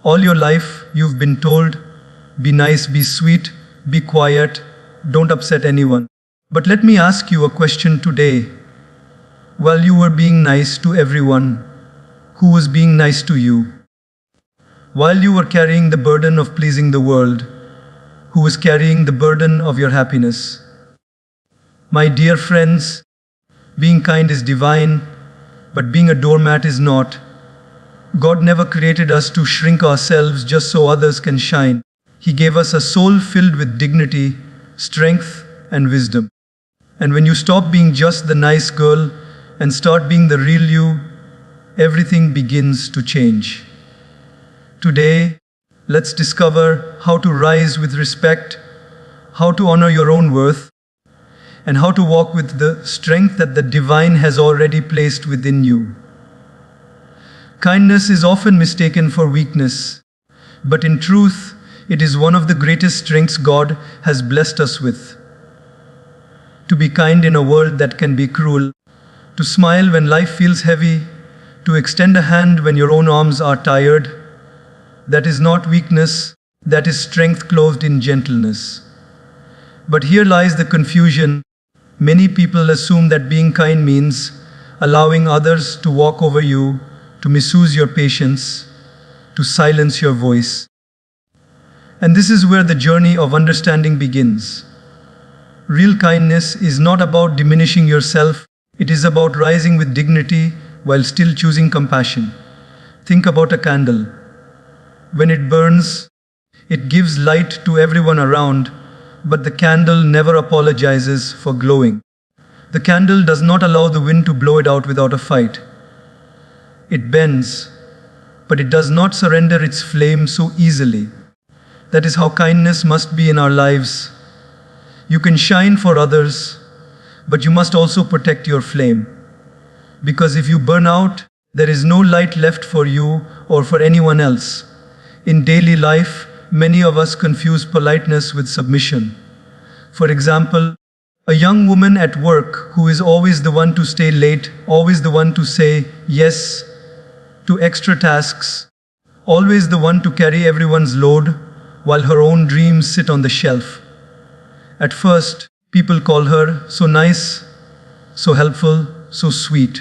All your life, you've been told, be nice, be sweet, be quiet, don't upset anyone. But let me ask you a question today. While you were being nice to everyone, who was being nice to you? While you were carrying the burden of pleasing the world, who was carrying the burden of your happiness? My dear friends, being kind is divine, but being a doormat is not. God never created us to shrink ourselves just so others can shine. He gave us a soul filled with dignity, strength, and wisdom. And when you stop being just the nice girl and start being the real you, everything begins to change. Today, let's discover how to rise with respect, how to honor your own worth, and how to walk with the strength that the divine has already placed within you. Kindness is often mistaken for weakness, but in truth, it is one of the greatest strengths God has blessed us with. To be kind in a world that can be cruel, to smile when life feels heavy, to extend a hand when your own arms are tired, that is not weakness, that is strength clothed in gentleness. But here lies the confusion. Many people assume that being kind means allowing others to walk over you, to misuse your patience, to silence your voice. And this is where the journey of understanding begins. Real kindness is not about diminishing yourself, it is about rising with dignity while still choosing compassion. Think about a candle. When it burns, it gives light to everyone around, but the candle never apologizes for glowing. The candle does not allow the wind to blow it out without a fight. It bends, but it does not surrender its flame so easily. That is how kindness must be in our lives. You can shine for others, but you must also protect your flame. Because if you burn out, there is no light left for you or for anyone else. In daily life, many of us confuse politeness with submission. For example, a young woman at work who is always the one to stay late, always the one to say yes to extra tasks, always the one to carry everyone's load, while her own dreams sit on the shelf. At first, people call her so nice, so helpful, so sweet.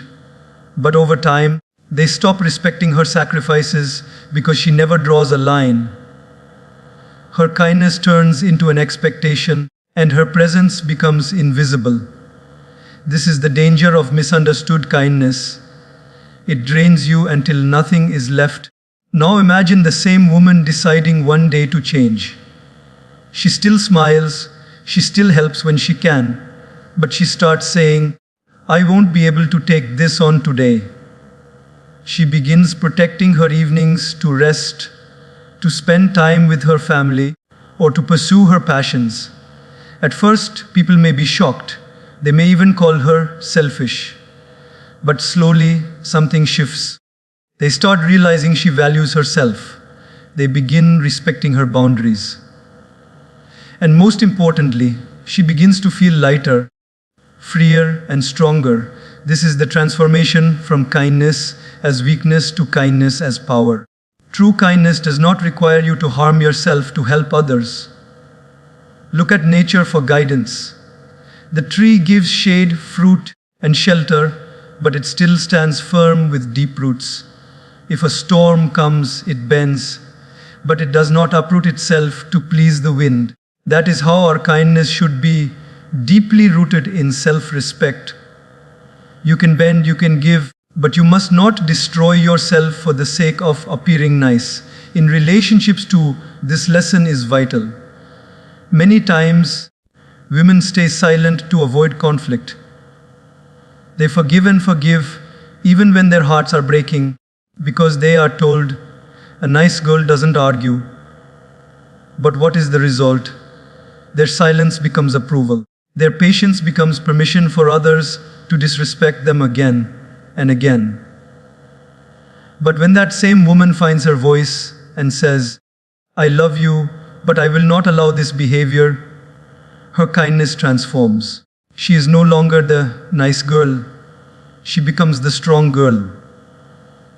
But over time, they stop respecting her sacrifices because she never draws a line. Her kindness turns into an expectation, and her presence becomes invisible. This is the danger of misunderstood kindness. It drains you until nothing is left. Now imagine the same woman deciding one day to change. She still smiles, she still helps when she can, but she starts saying, "I won't be able to take this on today." She begins protecting her evenings to rest, to spend time with her family, or to pursue her passions. At first, people may be shocked. They may even call her selfish. But slowly, something shifts. They start realizing she values herself. They begin respecting her boundaries. And most importantly, she begins to feel lighter, freer, and stronger. This is the transformation from kindness as weakness to kindness as power. True kindness does not require you to harm yourself to help others. Look at nature for guidance. The tree gives shade, fruit, and shelter, but it still stands firm with deep roots. If a storm comes, it bends, but it does not uproot itself to please the wind. That is how our kindness should be, deeply rooted in self-respect. You can bend, you can give, but you must not destroy yourself for the sake of appearing nice. In relationships too, this lesson is vital. Many times, women stay silent to avoid conflict. They forgive and forgive, even when their hearts are breaking, because they are told, a nice girl doesn't argue. But what is the result? Their silence becomes approval. Their patience becomes permission for others to disrespect them again and again. But when that same woman finds her voice and says, "I love you, but I will not allow this behavior," her kindness transforms. She is no longer the nice girl. She becomes the strong girl.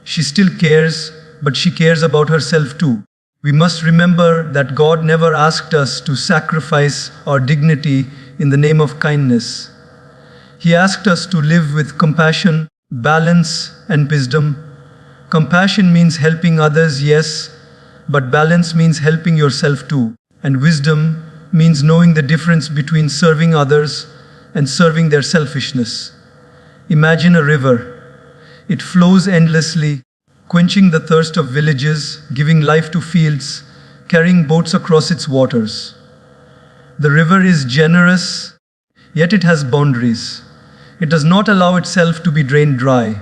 She still cares, but she cares about herself too. We must remember that God never asked us to sacrifice our dignity in the name of kindness. He asked us to live with compassion, balance, and wisdom. Compassion means helping others, yes, but balance means helping yourself too. And wisdom means knowing the difference between serving others and serving their selfishness. Imagine a river. It flows endlessly, quenching the thirst of villages, giving life to fields, carrying boats across its waters. The river is generous, yet it has boundaries. It does not allow itself to be drained dry.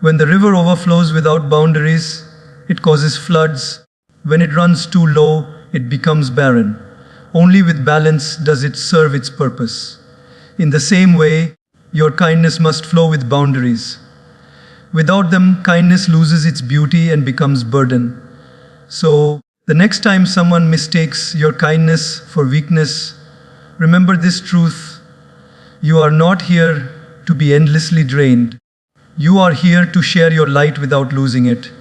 When the river overflows without boundaries, it causes floods. When it runs too low, it becomes barren. Only with balance does it serve its purpose. In the same way, your kindness must flow with boundaries. Without them, kindness loses its beauty and becomes burden. So, the next time someone mistakes your kindness for weakness, remember this truth. You are not here to be endlessly drained. You are here to share your light without losing it.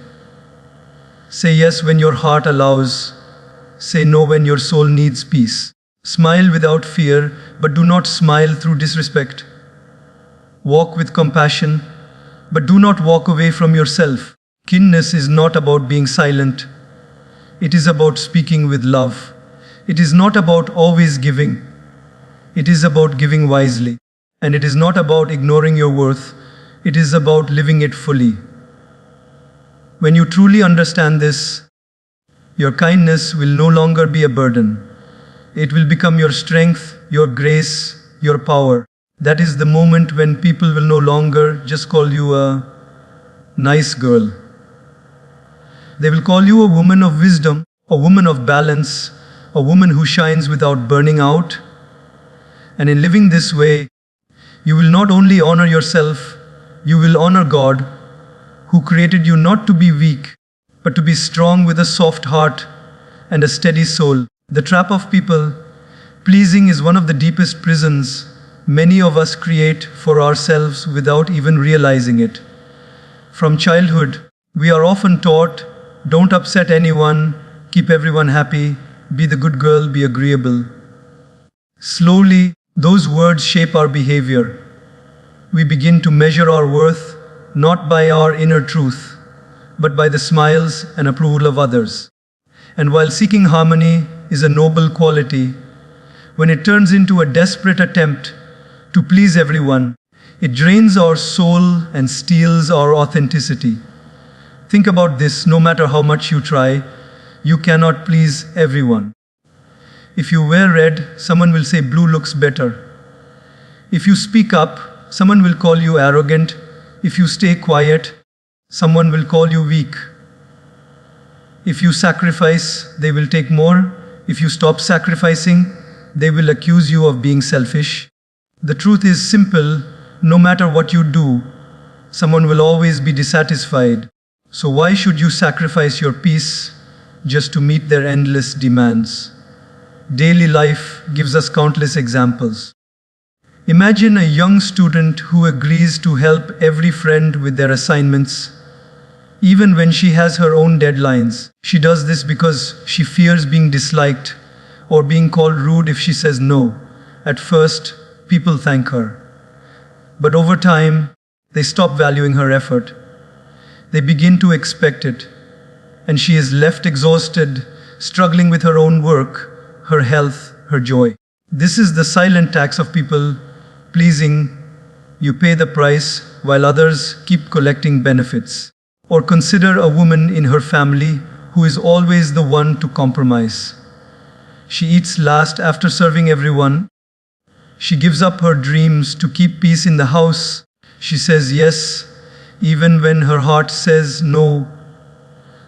Say yes when your heart allows. Say no when your soul needs peace. Smile without fear, but do not smile through disrespect. Walk with compassion, but do not walk away from yourself. Kindness is not about being silent. It is about speaking with love. It is not about always giving. It is about giving wisely. And it is not about ignoring your worth. It is about living it fully. When you truly understand this, your kindness will no longer be a burden. It will become your strength, your grace, your power. That is the moment when people will no longer just call you a nice girl. They will call you a woman of wisdom, a woman of balance, a woman who shines without burning out. And in living this way, you will not only honor yourself, you will honor God, who created you not to be weak, but to be strong with a soft heart and a steady soul. The trap of people pleasing is one of the deepest prisons many of us create for ourselves without even realizing it. From childhood, we are often taught, don't upset anyone, keep everyone happy, be the good girl, be agreeable. Slowly, those words shape our behavior. We begin to measure our worth not by our inner truth, but by the smiles and approval of others. And while seeking harmony is a noble quality, when it turns into a desperate attempt to please everyone, it drains our soul and steals our authenticity. Think about this, no matter how much you try, you cannot please everyone. If you wear red, someone will say blue looks better. If you speak up, someone will call you arrogant. If you stay quiet, someone will call you weak. If you sacrifice, they will take more. If you stop sacrificing, they will accuse you of being selfish. The truth is simple, no matter what you do, someone will always be dissatisfied. So why should you sacrifice your peace just to meet their endless demands? Daily life gives us countless examples. Imagine a young student who agrees to help every friend with their assignments, even when she has her own deadlines. She does this because she fears being disliked or being called rude if she says no. At first, people thank her. But over time, they stop valuing her effort. They begin to expect it. And she is left exhausted, struggling with her own work, her health, her joy. This is the silent tax of people pleasing. You pay the price while others keep collecting benefits. Or consider a woman in her family who is always the one to compromise. She eats last after serving everyone. She gives up her dreams to keep peace in the house. She says yes, even when her heart says no.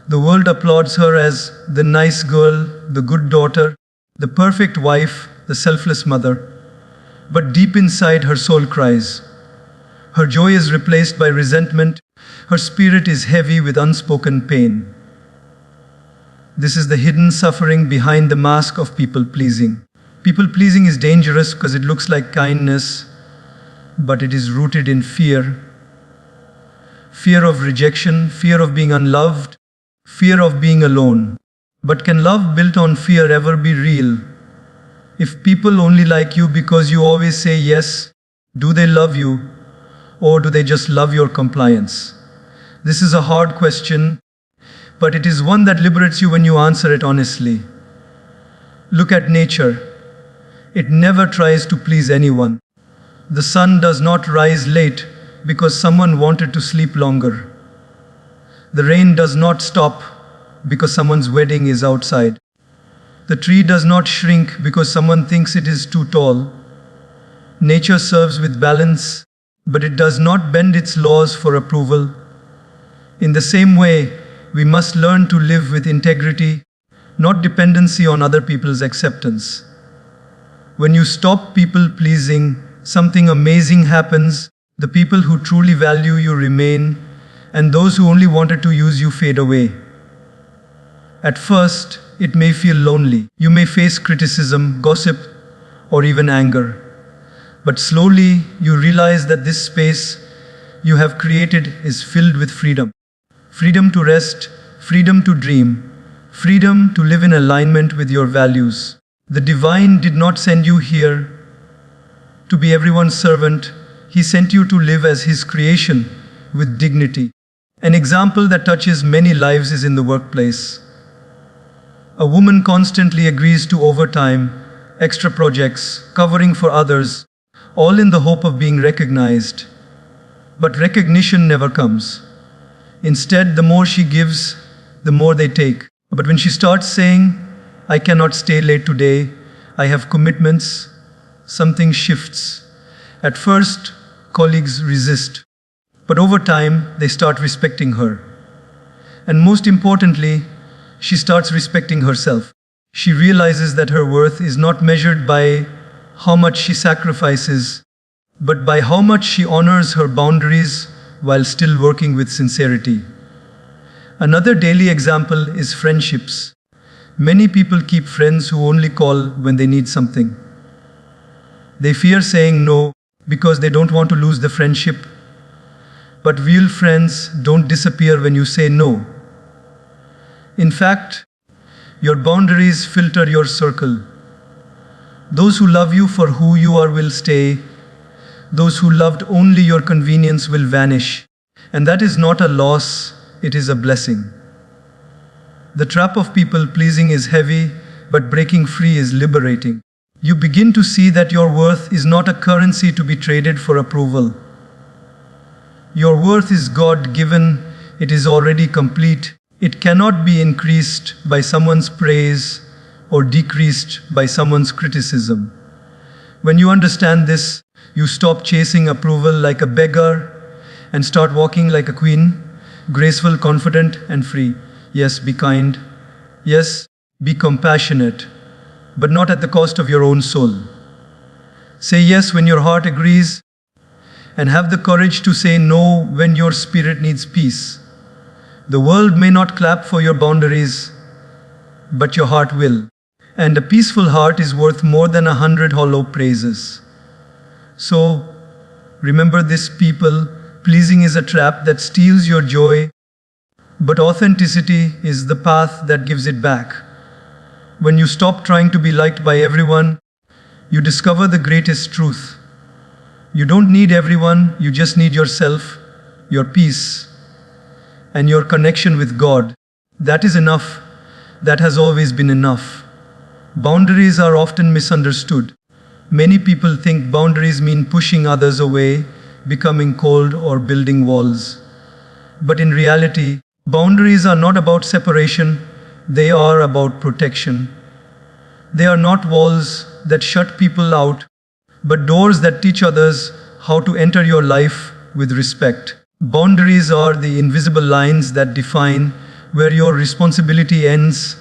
The world applauds her as the nice girl, the good daughter, the perfect wife, the selfless mother. But deep inside, her soul cries. Her joy is replaced by resentment. Her spirit is heavy with unspoken pain. This is the hidden suffering behind the mask of people pleasing. People pleasing is dangerous because it looks like kindness, but it is rooted in fear. fear of rejection, fear of being unloved, fear of being alone. But can love built on fear ever be real? If people only like you because you always say yes, do they love you, or do they just love your compliance? This is a hard question, but it is one that liberates you when you answer it honestly. Look at nature. It never tries to please anyone. The sun does not rise late because someone wanted to sleep longer. The rain does not stop because someone's wedding is outside. The tree does not shrink because someone thinks it is too tall. Nature serves with balance, but it does not bend its laws for approval. In the same way, we must learn to live with integrity, not dependency on other people's acceptance. When you stop people pleasing, something amazing happens. The people who truly value you remain, and those who only wanted to use you fade away. At first, it may feel lonely. You may face criticism, gossip, or even anger. But slowly, you realize that this space you have created is filled with freedom. Freedom to rest, freedom to dream, freedom to live in alignment with your values. The divine did not send you here to be everyone's servant. He sent you to live as His creation with dignity. An example that touches many lives is in the workplace. A woman constantly agrees to overtime, extra projects, covering for others, all in the hope of being recognized. But recognition never comes. Instead, the more she gives, the more they take. But when she starts saying, "I cannot stay late today, I have commitments," something shifts. At first, colleagues resist. But over time, they start respecting her. And most importantly, she starts respecting herself. She realizes that her worth is not measured by how much she sacrifices, but by how much she honors her boundaries while still working with sincerity. Another daily example is friendships. Many people keep friends who only call when they need something. They fear saying no because they don't want to lose the friendship. But real friends don't disappear when you say no. In fact, your boundaries filter your circle. Those who love you for who you are will stay. Those who loved only your convenience will vanish. And that is not a loss, it is a blessing. The trap of people pleasing is heavy, but breaking free is liberating. You begin to see that your worth is not a currency to be traded for approval. Your worth is God-given, it is already complete. It cannot be increased by someone's praise or decreased by someone's criticism. When you understand this, you stop chasing approval like a beggar and start walking like a queen, graceful, confident, and free. Yes, be kind. Yes, be compassionate, but not at the cost of your own soul. Say yes when your heart agrees, and have the courage to say no when your spirit needs peace. The world may not clap for your boundaries, but your heart will. And a peaceful heart is worth more than 100 hollow praises. So, remember this, people. Pleasing is a trap that steals your joy, but authenticity is the path that gives it back. When you stop trying to be liked by everyone, you discover the greatest truth. You don't need everyone, you just need yourself, your peace, and your connection with God. That is enough. That has always been enough. Boundaries are often misunderstood. Many people think boundaries mean pushing others away, becoming cold, or building walls. But in reality, boundaries are not about separation, they are about protection. They are not walls that shut people out, but doors that teach others how to enter your life with respect. Boundaries are the invisible lines that define where your responsibility ends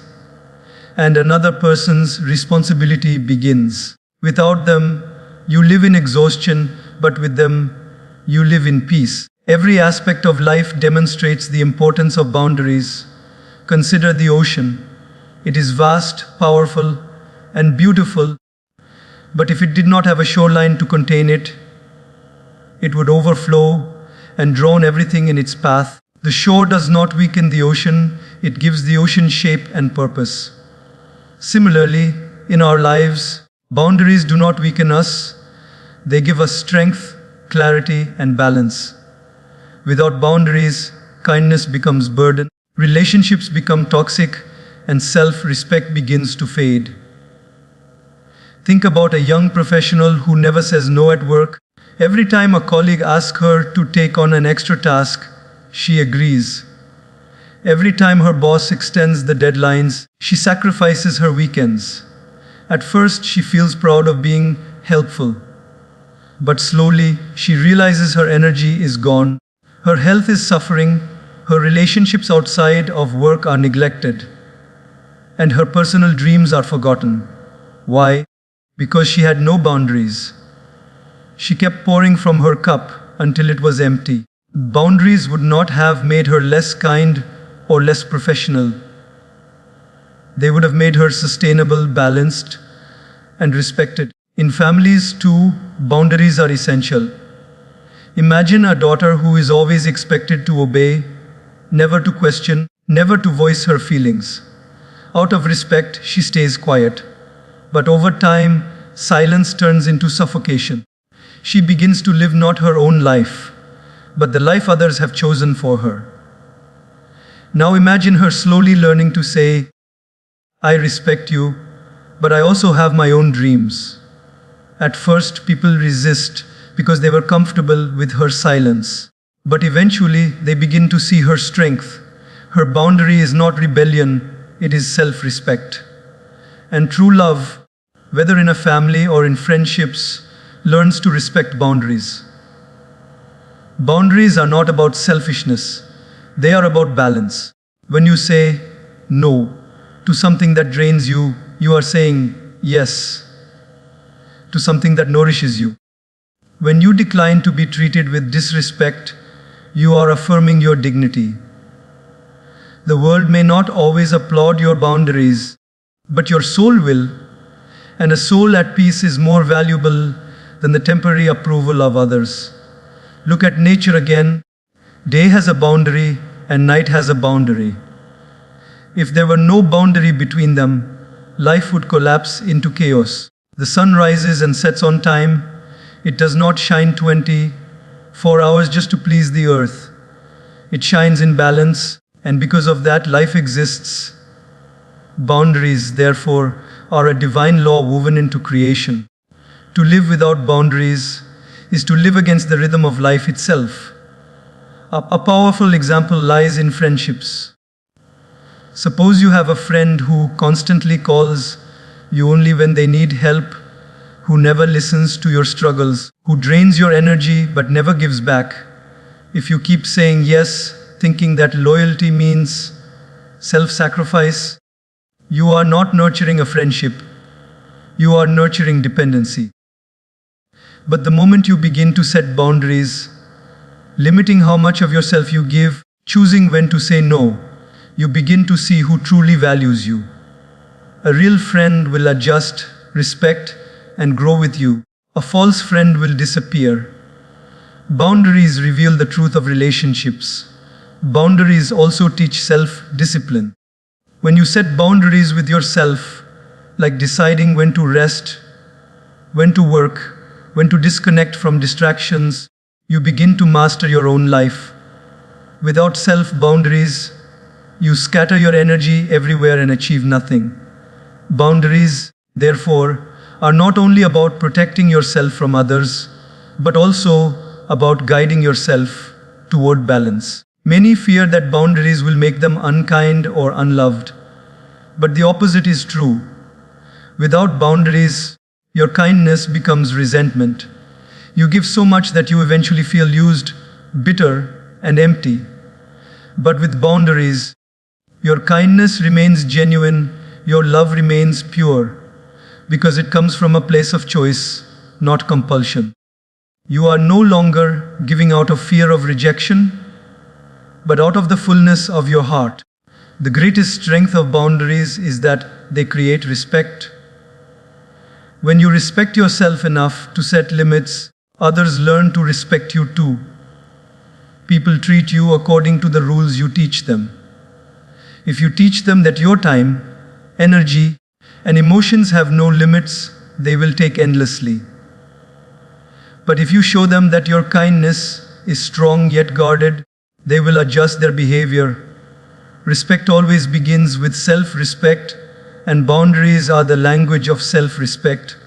and another person's responsibility begins. Without them, you live in exhaustion, but with them, you live in peace. Every aspect of life demonstrates the importance of boundaries. Consider the ocean. It is vast, powerful, and beautiful, but if it did not have a shoreline to contain it, it would overflow and drawn everything in its path. The shore does not weaken the ocean, it gives the ocean shape and purpose. Similarly, in our lives, boundaries do not weaken us, they give us strength, clarity, and balance. Without boundaries, kindness becomes burden, relationships become toxic, and self-respect begins to fade. Think about a young professional who never says no at work. Every time a colleague asks her to take on an extra task, she agrees. Every time her boss extends the deadlines, she sacrifices her weekends. At first, she feels proud of being helpful. But slowly, she realizes her energy is gone, her health is suffering, her relationships outside of work are neglected, and her personal dreams are forgotten. Why? Because she had no boundaries. She kept pouring from her cup until it was empty. Boundaries would not have made her less kind or less professional. They would have made her sustainable, balanced, and respected. In families too, boundaries are essential. Imagine a daughter who is always expected to obey, never to question, never to voice her feelings. Out of respect, she stays quiet. But over time, silence turns into suffocation. She begins to live not her own life, but the life others have chosen for her. Now imagine her slowly learning to say, "I respect you, but I also have my own dreams." At first, people resist because they were comfortable with her silence. But eventually, they begin to see her strength. Her boundary is not rebellion, it is self-respect. And true love, whether in a family or in friendships, learns to respect boundaries. Boundaries are not about selfishness, they are about balance. When you say no to something that drains you, you are saying yes to something that nourishes you. When you decline to be treated with disrespect, you are affirming your dignity. The world may not always applaud your boundaries, but your soul will, and a soul at peace is more valuable than the temporary approval of others. Look at nature again. Day has a boundary and night has a boundary. If there were no boundary between them, life would collapse into chaos. The sun rises and sets on time. It does not shine 24 hours just to please the earth. It shines in balance, and because of that, life exists. Boundaries, therefore, are a divine law woven into creation. To live without boundaries is to live against the rhythm of life itself. A powerful example lies in friendships. Suppose you have a friend who constantly calls you only when they need help, who never listens to your struggles, who drains your energy but never gives back. If you keep saying yes, thinking that loyalty means self-sacrifice, you are not nurturing a friendship, you are nurturing dependency. But the moment you begin to set boundaries, limiting how much of yourself you give, choosing when to say no, you begin to see who truly values you. A real friend will adjust, respect, and grow with you. A false friend will disappear. Boundaries reveal the truth of relationships. Boundaries also teach self-discipline. When you set boundaries with yourself, like deciding when to rest, when to work, when to disconnect from distractions, you begin to master your own life. Without self-boundaries, you scatter your energy everywhere and achieve nothing. Boundaries, therefore, are not only about protecting yourself from others, but also about guiding yourself toward balance. Many fear that boundaries will make them unkind or unloved, but the opposite is true. Without boundaries, your kindness becomes resentment. You give so much that you eventually feel used, bitter, and empty. But with boundaries, your kindness remains genuine, your love remains pure, because it comes from a place of choice, not compulsion. You are no longer giving out of fear of rejection, but out of the fullness of your heart. The greatest strength of boundaries is that they create respect. When you respect yourself enough to set limits, others learn to respect you too. People treat you according to the rules you teach them. If you teach them that your time, energy, and emotions have no limits, they will take endlessly. But if you show them that your kindness is strong yet guarded, they will adjust their behavior. Respect always begins with self-respect, and boundaries are the language of self-respect.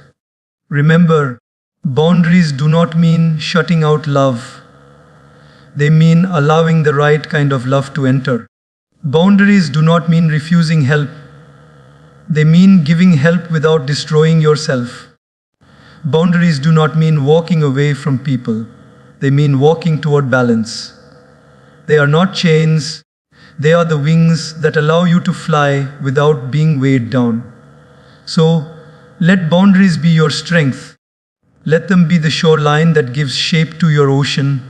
Remember, boundaries do not mean shutting out love. They mean allowing the right kind of love to enter. Boundaries do not mean refusing help. They mean giving help without destroying yourself. Boundaries do not mean walking away from people. They mean walking toward balance. They are not chains. They are the wings that allow you to fly without being weighed down. So, let boundaries be your strength. Let them be the shoreline that gives shape to your ocean,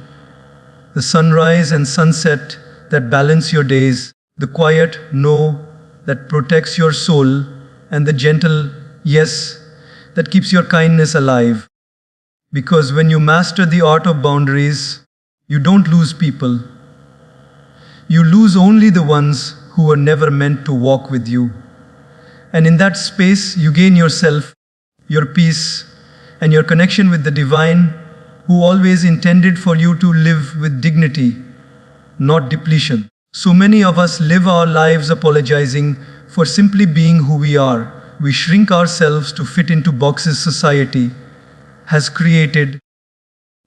the sunrise and sunset that balance your days, the quiet no that protects your soul, and the gentle yes that keeps your kindness alive. Because when you master the art of boundaries, you don't lose people. You lose only the ones who were never meant to walk with you. And in that space, you gain yourself, your peace, and your connection with the divine, who always intended for you to live with dignity, not depletion. So many of us live our lives apologizing for simply being who we are. We shrink ourselves to fit into boxes society has created.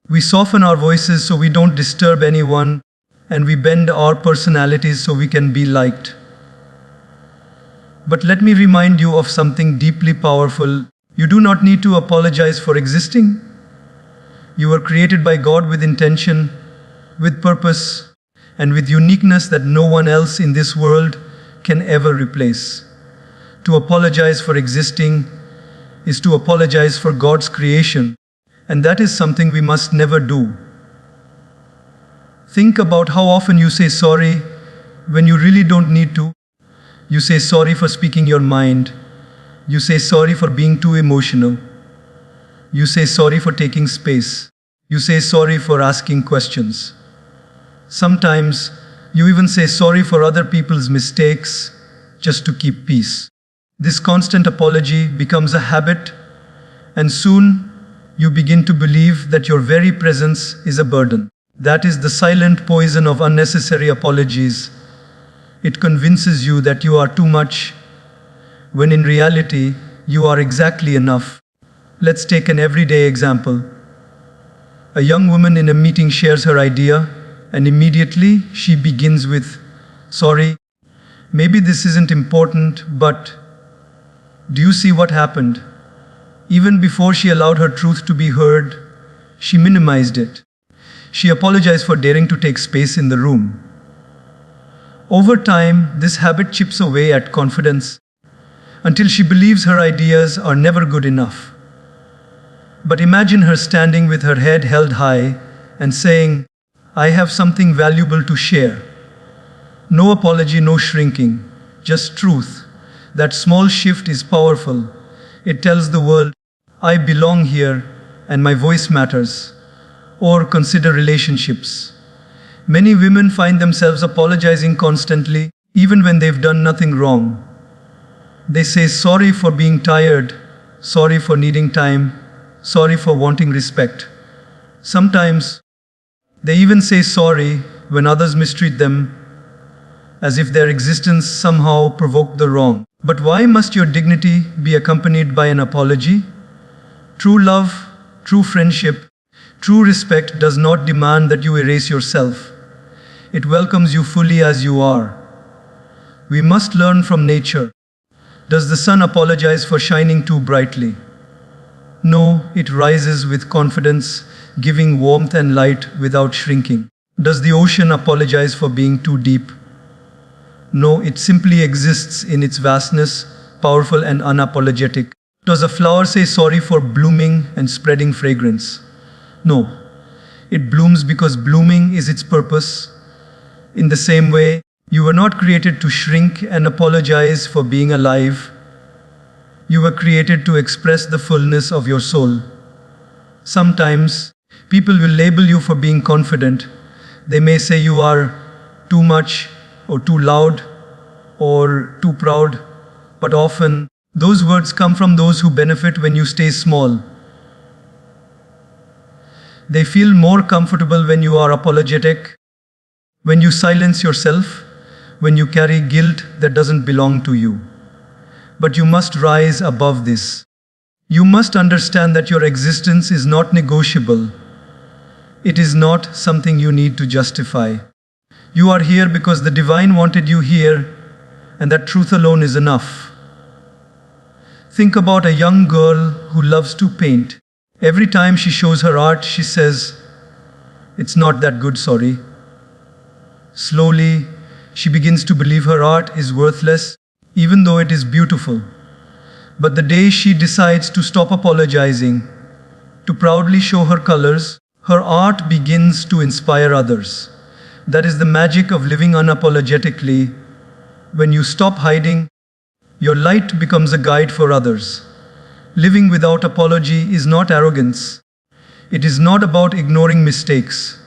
We soften our voices so we don't disturb anyone, and we bend our personalities so we can be liked. But let me remind you of something deeply powerful. You do not need to apologize for existing. You were created by God with intention, with purpose, and with uniqueness that no one else in this world can ever replace. To apologize for existing is to apologize for God's creation, and that is something we must never do. Think about how often you say sorry when you really don't need to. You say sorry for speaking your mind. You say sorry for being too emotional. You say sorry for taking space. You say sorry for asking questions. Sometimes you even say sorry for other people's mistakes just to keep peace. This constant apology becomes a habit, and soon you begin to believe that your very presence is a burden. That is the silent poison of unnecessary apologies. It convinces you that you are too much, when in reality, you are exactly enough. Let's take an everyday example. A young woman in a meeting shares her idea, and immediately she begins with, "Sorry, maybe this isn't important, but do you see what happened?" Even before she allowed her truth to be heard, she minimized it. She apologized for daring to take space in the room. Over time, this habit chips away at confidence until she believes her ideas are never good enough. But imagine her standing with her head held high and saying, "I have something valuable to share." No apology, no shrinking, just truth. That small shift is powerful. It tells the world, "I belong here and my voice matters." Or consider relationships. Many women find themselves apologizing constantly, even when they've done nothing wrong. They say sorry for being tired, sorry for needing time, sorry for wanting respect. Sometimes they even say sorry when others mistreat them, as if their existence somehow provoked the wrong. But why must your dignity be accompanied by an apology? True love, true friendship, true respect does not demand that you erase yourself. It welcomes you fully as you are. We must learn from nature. Does the sun apologize for shining too brightly? No, it rises with confidence, giving warmth and light without shrinking. Does the ocean apologize for being too deep? No, it simply exists in its vastness, powerful and unapologetic. Does a flower say sorry for blooming and spreading fragrance? No, it blooms because blooming is its purpose. In the same way, you were not created to shrink and apologize for being alive. You were created to express the fullness of your soul. Sometimes, people will label you for being confident, They may say you are too much, or too loud, or too proud, but often those words come from those who benefit when you stay small. They feel more comfortable when you are apologetic, when you silence yourself, when you carry guilt that doesn't belong to you. But you must rise above this. You must understand that your existence is not negotiable. It is not something you need to justify. You are here because the divine wanted you here, and that truth alone is enough. Think about a young girl who loves to paint. Every time she shows her art, she says, "It's not that good, sorry." Slowly, she begins to believe her art is worthless, even though it is beautiful. But the day she decides to stop apologizing, to proudly show her colors, her art begins to inspire others. That is the magic of living unapologetically. When you stop hiding, your light becomes a guide for others. Living without apology is not arrogance. It is not about ignoring mistakes.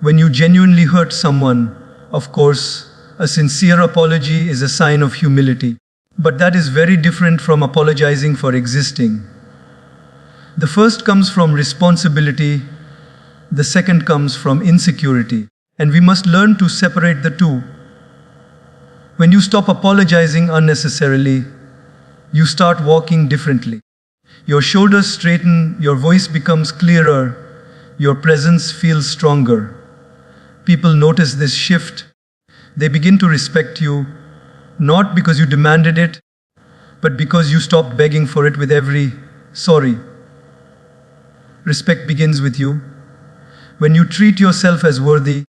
When you genuinely hurt someone, of course, a sincere apology is a sign of humility. But that is very different from apologizing for existing. The first comes from responsibility, the second comes from insecurity. And we must learn to separate the two. When you stop apologizing unnecessarily, you start walking differently. Your shoulders straighten, your voice becomes clearer, your presence feels stronger. People notice this shift. They begin to respect you, not because you demanded it, but because you stopped begging for it with every sorry. Respect begins with you. When you treat yourself as worthy,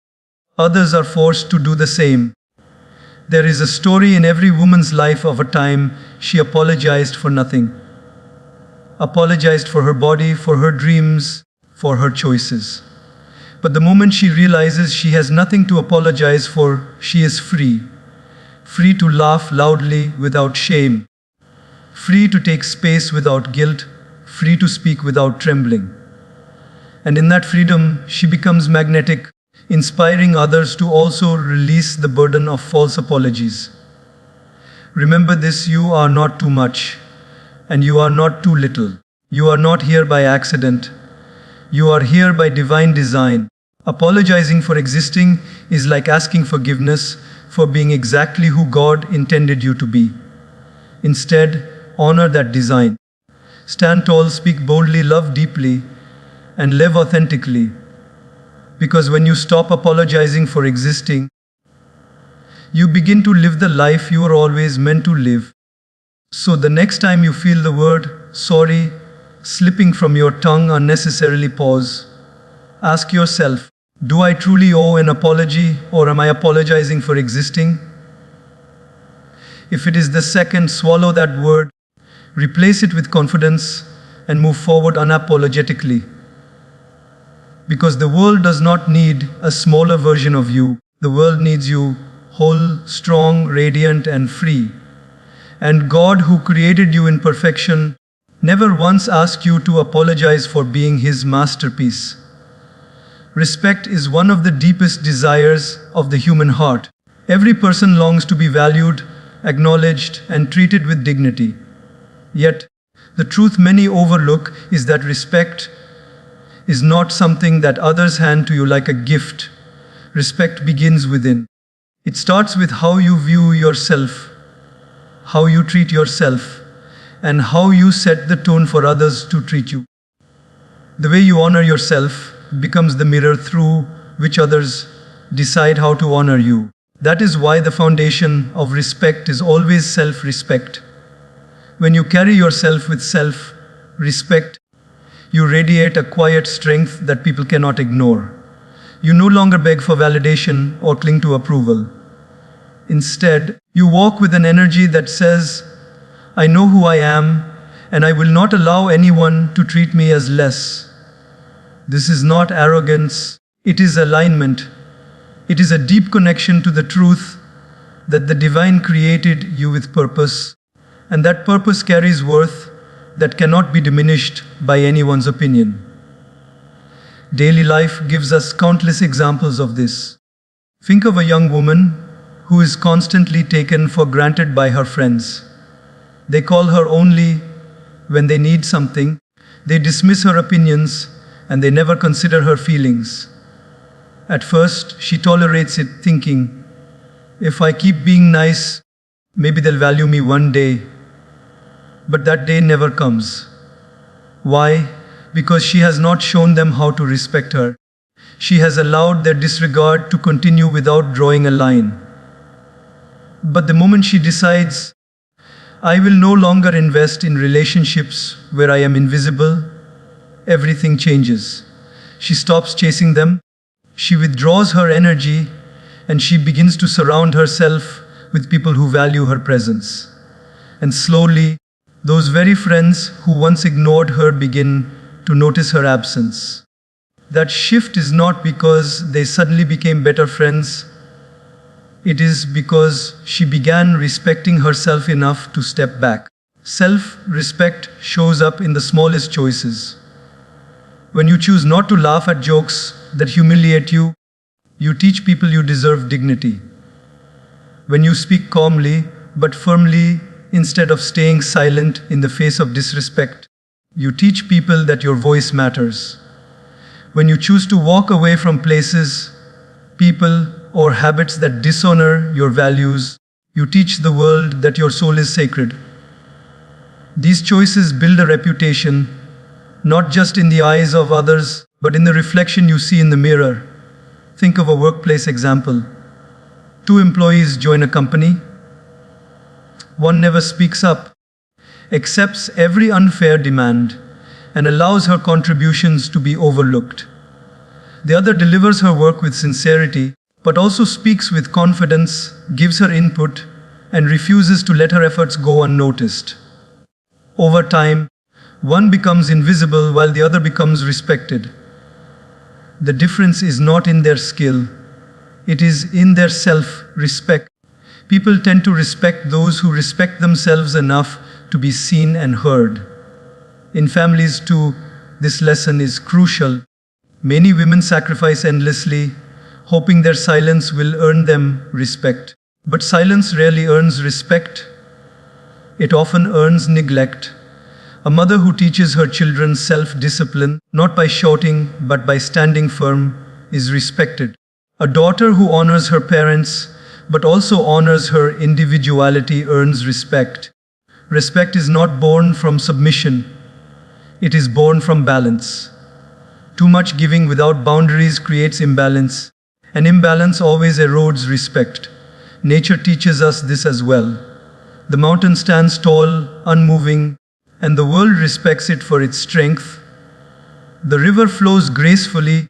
others are forced to do the same. There is a story in every woman's life of a time she apologized for nothing. Apologized for her body, for her dreams, for her choices. But the moment she realizes she has nothing to apologize for, she is free. Free to laugh loudly without shame. Free to take space without guilt. Free to speak without trembling. And in that freedom, she becomes magnetic, inspiring others to also release the burden of false apologies. Remember this: you are not too much, and you are not too little. You are not here by accident. You are here by divine design. Apologizing for existing is like asking forgiveness for being exactly who God intended you to be. Instead, honor that design. Stand tall, speak boldly, love deeply, and live authentically. Because when you stop apologizing for existing, you begin to live the life you were always meant to live. So the next time you feel the word sorry slipping from your tongue unnecessarily, pause. Ask yourself, do I truly owe an apology, or am I apologizing for existing? If it is the second, swallow that word, replace it with confidence, and move forward unapologetically. Because the world does not need a smaller version of you. The world needs you whole, strong, radiant, and free. And God, who created you in perfection, never once asked you to apologize for being His masterpiece. Respect is one of the deepest desires of the human heart. Every person longs to be valued, acknowledged, and treated with dignity. Yet, the truth many overlook is that respect is not something that others hand to you like a gift. Respect begins within. It starts with how you view yourself, how you treat yourself, and how you set the tone for others to treat you. The way you honor yourself becomes the mirror through which others decide how to honor you. That is why the foundation of respect is always self-respect. When you carry yourself with self-respect, you radiate a quiet strength that people cannot ignore. You no longer beg for validation or cling to approval. Instead, you walk with an energy that says, I know who I am, and I will not allow anyone to treat me as less. This is not arrogance, it is alignment. It is a deep connection to the truth that the divine created you with purpose, and that purpose carries worth that cannot be diminished by anyone's opinion. Daily life gives us countless examples of this. Think of a young woman who is constantly taken for granted by her friends. They call her only when they need something, they dismiss her opinions, and they never consider her feelings. At first, she tolerates it, thinking, if I keep being nice, maybe they'll value me one day. But that day never comes. Why? Because she has not shown them how to respect her. She has allowed their disregard to continue without drawing a line. But the moment she decides, I will no longer invest in relationships where I am invisible, everything changes. She stops chasing them, she withdraws her energy, and she begins to surround herself with people who value her presence. And slowly, those very friends who once ignored her begin to notice her absence. That shift is not because they suddenly became better friends. It is because she began respecting herself enough to step back. Self-respect shows up in the smallest choices. When you choose not to laugh at jokes that humiliate you, you teach people you deserve dignity. When you speak calmly but firmly instead of staying silent in the face of disrespect, you teach people that your voice matters. When you choose to walk away from places, people, or habits that dishonor your values, you teach the world that your soul is sacred. These choices build a reputation, not just in the eyes of others, but in the reflection you see in the mirror. Think of a workplace example. Two employees join a company. One never speaks up, accepts every unfair demand, and allows her contributions to be overlooked. The other delivers her work with sincerity, but also speaks with confidence, gives her input, and refuses to let her efforts go unnoticed. Over time, one becomes invisible while the other becomes respected. The difference is not in their skill, it is in their self-respect. People tend to respect those who respect themselves enough to be seen and heard. In families too, this lesson is crucial. Many women sacrifice endlessly, hoping their silence will earn them respect. But silence rarely earns respect. It often earns neglect. A mother who teaches her children self-discipline, not by shouting but by standing firm, is respected. A daughter who honors her parents but also honors her individuality earns respect. Respect is not born from submission. It is born from balance. Too much giving without boundaries creates imbalance, and imbalance always erodes respect. Nature teaches us this as well. The mountain stands tall, unmoving, and the world respects it for its strength. The river flows gracefully,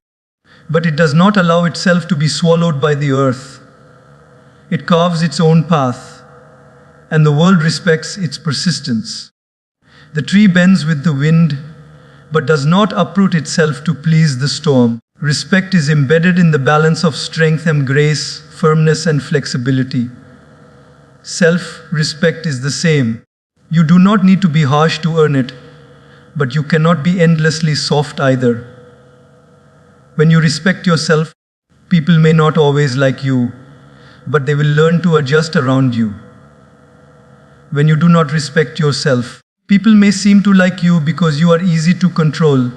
but it does not allow itself to be swallowed by the earth. It carves its own path, and the world respects its persistence. The tree bends with the wind, but does not uproot itself to please the storm. Respect is embedded in the balance of strength and grace, firmness and flexibility. Self-respect is the same. You do not need to be harsh to earn it, but you cannot be endlessly soft either. When you respect yourself, people may not always like you, but they will learn to adjust around you. When you do not respect yourself, people may seem to like you because you are easy to control,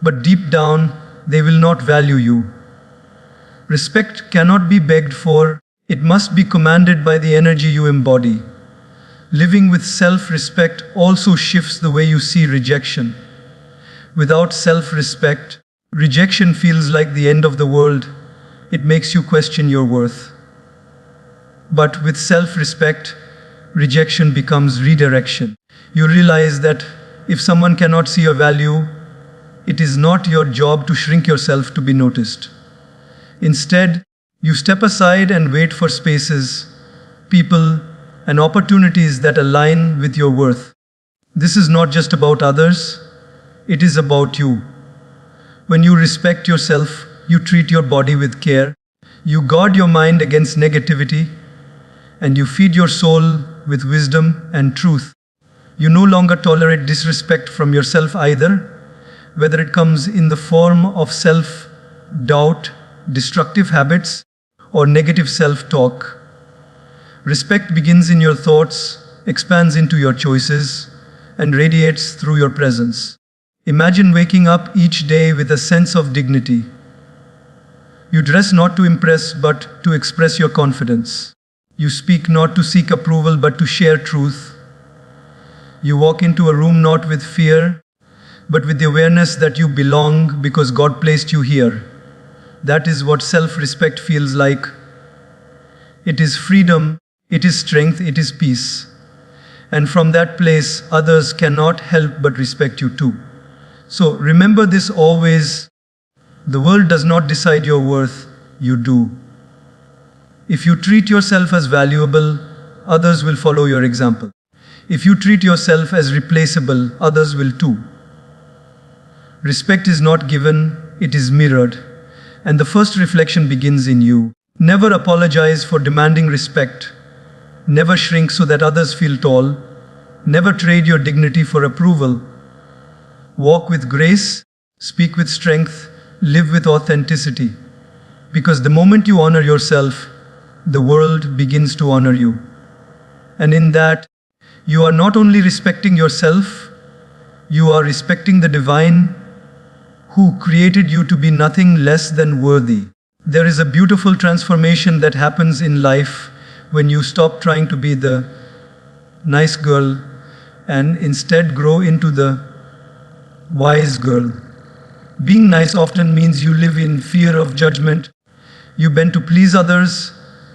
but deep down, they will not value you. Respect cannot be begged for, it must be commanded by the energy you embody. Living with self-respect also shifts the way you see rejection. Without self-respect, rejection feels like the end of the world. It makes you question your worth. But with self-respect, rejection becomes redirection. You realize that if someone cannot see your value, it is not your job to shrink yourself to be noticed. Instead, you step aside and wait for spaces, people, and opportunities that align with your worth. This is not just about others, it is about you. When you respect yourself, you treat your body with care, you guard your mind against negativity, and you feed your soul with wisdom and truth. You no longer tolerate disrespect from yourself either, whether it comes in the form of self doubt, destructive habits, or negative self talk. Respect begins in your thoughts, expands into your choices, and radiates through your presence. Imagine waking up each day with a sense of dignity. You dress not to impress but to express your confidence. You speak not to seek approval but to share truth. You walk into a room not with fear but with the awareness that you belong because God placed you here. That is what self-respect feels like. It is freedom, it is strength, it is peace. And from that place, others cannot help but respect you too. So remember this always. The world does not decide your worth, you do. If you treat yourself as valuable, others will follow your example. If you treat yourself as replaceable, others will too. Respect is not given, it is mirrored. And the first reflection begins in you. Never apologize for demanding respect. Never shrink so that others feel tall. Never trade your dignity for approval. Walk with grace, speak with strength, live with authenticity. Because the moment you honor yourself, the world begins to honor you. And in that, you are not only respecting yourself, you are respecting the divine who created you to be nothing less than worthy. There is a beautiful transformation that happens in life when you stop trying to be the nice girl and instead grow into the wise girl. Being nice often means you live in fear of judgment. You bend to please others.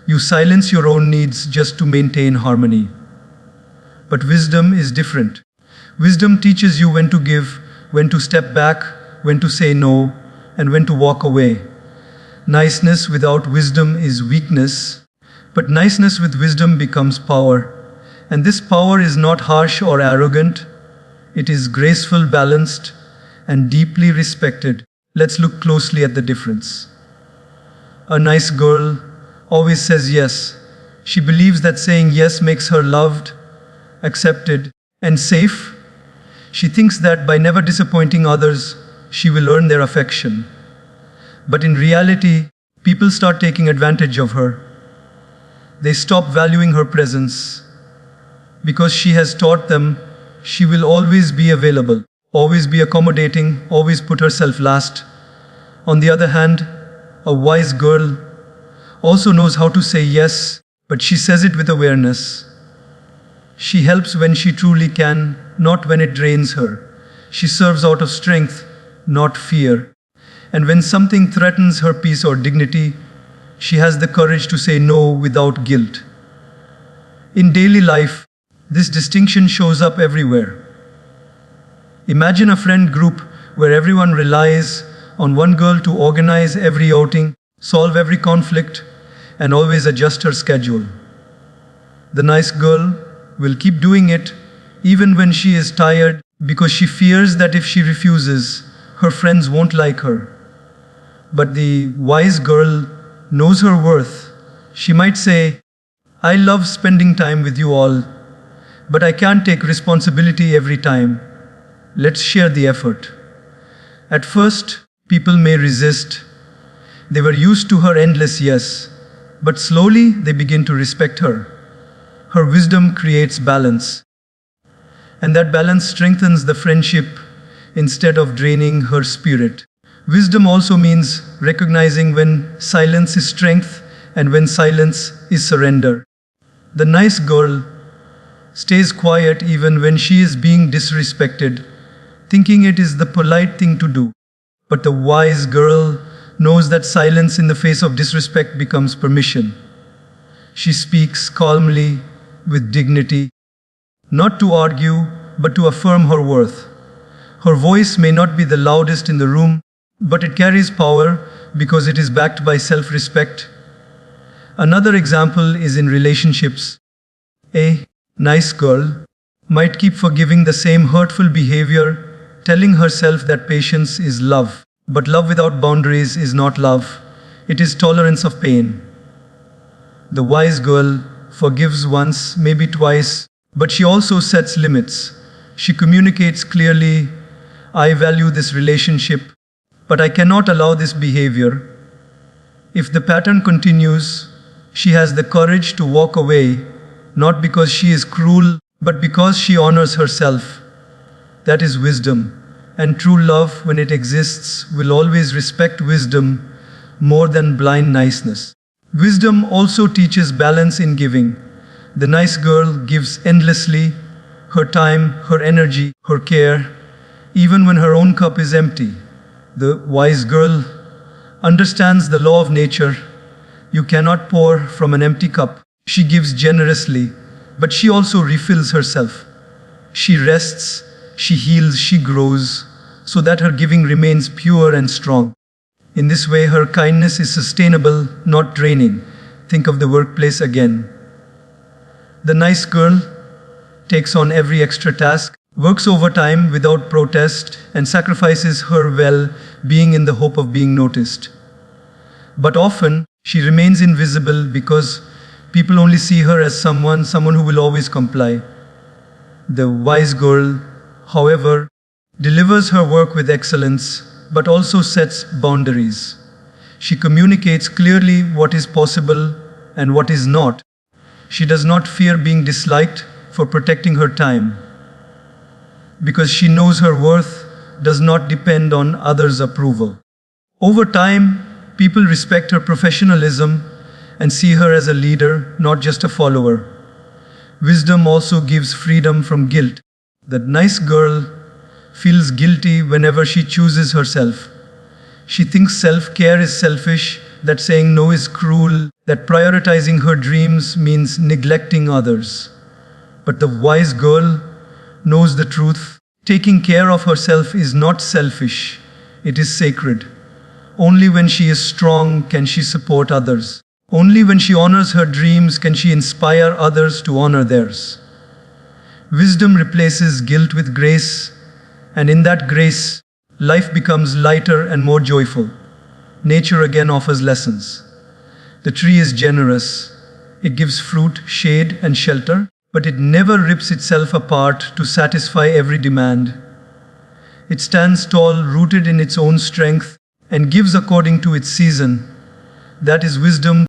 You silence your own needs just to maintain harmony. But wisdom is different. Wisdom teaches you when to give, when to step back, when to say no, and when to walk away. Niceness without wisdom is weakness, but niceness with wisdom becomes power. And this power is not harsh or arrogant. It is graceful, balanced, and deeply respected. Let's look closely at the difference. A nice girl always says yes. She believes that saying yes makes her loved, accepted, and safe. She thinks that by never disappointing others, she will earn their affection. But in reality, people start taking advantage of her. They stop valuing her presence because she has taught them she will always be available, always be accommodating, always put herself last. On the other hand, a wise girl also knows how to say yes, but she says it with awareness. She helps when she truly can, not when it drains her. She serves out of strength, not fear. And when something threatens her peace or dignity, she has the courage to say no without guilt. In daily life, this distinction shows up everywhere. Imagine a friend group where everyone relies on one girl to organize every outing, solve every conflict, and always adjust her schedule. The nice girl will keep doing it even when she is tired because she fears that if she refuses, her friends won't like her. But the wise girl knows her worth. She might say, I love spending time with you all, but I can't take responsibility every time. Let's share the effort. At first, people may resist. They were used to her endless yes, but slowly they begin to respect her. Her wisdom creates balance, and that balance strengthens the friendship instead of draining her spirit. Wisdom also means recognizing when silence is strength and when silence is surrender. The nice girl stays quiet even when she is being disrespected, thinking it is the polite thing to do. But the wise girl knows that silence in the face of disrespect becomes permission. She speaks calmly, with dignity, not to argue, but to affirm her worth. Her voice may not be the loudest in the room, but it carries power because it is backed by self-respect. Another example is in relationships. A nice girl might keep forgiving the same hurtful behavior, telling herself that patience is love. But love without boundaries is not love. It is tolerance of pain. The wise girl forgives once, maybe twice, but she also sets limits. She communicates clearly, I value this relationship, but I cannot allow this behavior. If the pattern continues, she has the courage to walk away, not because she is cruel, but because she honors herself. That is wisdom. And true love, when it exists, will always respect wisdom more than blind niceness. Wisdom also teaches balance in giving. The nice girl gives endlessly, her time, her energy, her care, even when her own cup is empty. The wise girl understands the law of nature. You cannot pour from an empty cup. She gives generously, but she also refills herself. She rests, she heals, she grows, so that her giving remains pure and strong. In this way, her kindness is sustainable, not draining. Think of the workplace again. The nice girl takes on every extra task, works overtime without protest, and sacrifices her well-being in the hope of being noticed. But often, she remains invisible because people only see her as someone who will always comply. The wise girl, however, delivers her work with excellence, but also sets boundaries. She communicates clearly what is possible and what is not. She does not fear being disliked for protecting her time, because she knows her worth does not depend on others' approval. Over time, people respect her professionalism and see her as a leader, not just a follower. Wisdom also gives freedom from guilt. The nice girl feels guilty whenever she chooses herself. She thinks self-care is selfish, that saying no is cruel, that prioritizing her dreams means neglecting others. But the wise girl knows the truth. Taking care of herself is not selfish, it is sacred. Only when she is strong can she support others. Only when she honors her dreams can she inspire others to honor theirs. Wisdom replaces guilt with grace, and in that grace, life becomes lighter and more joyful. Nature again offers lessons. The tree is generous. It gives fruit, shade, and shelter, but it never rips itself apart to satisfy every demand. It stands tall, rooted in its own strength, and gives according to its season. That is wisdom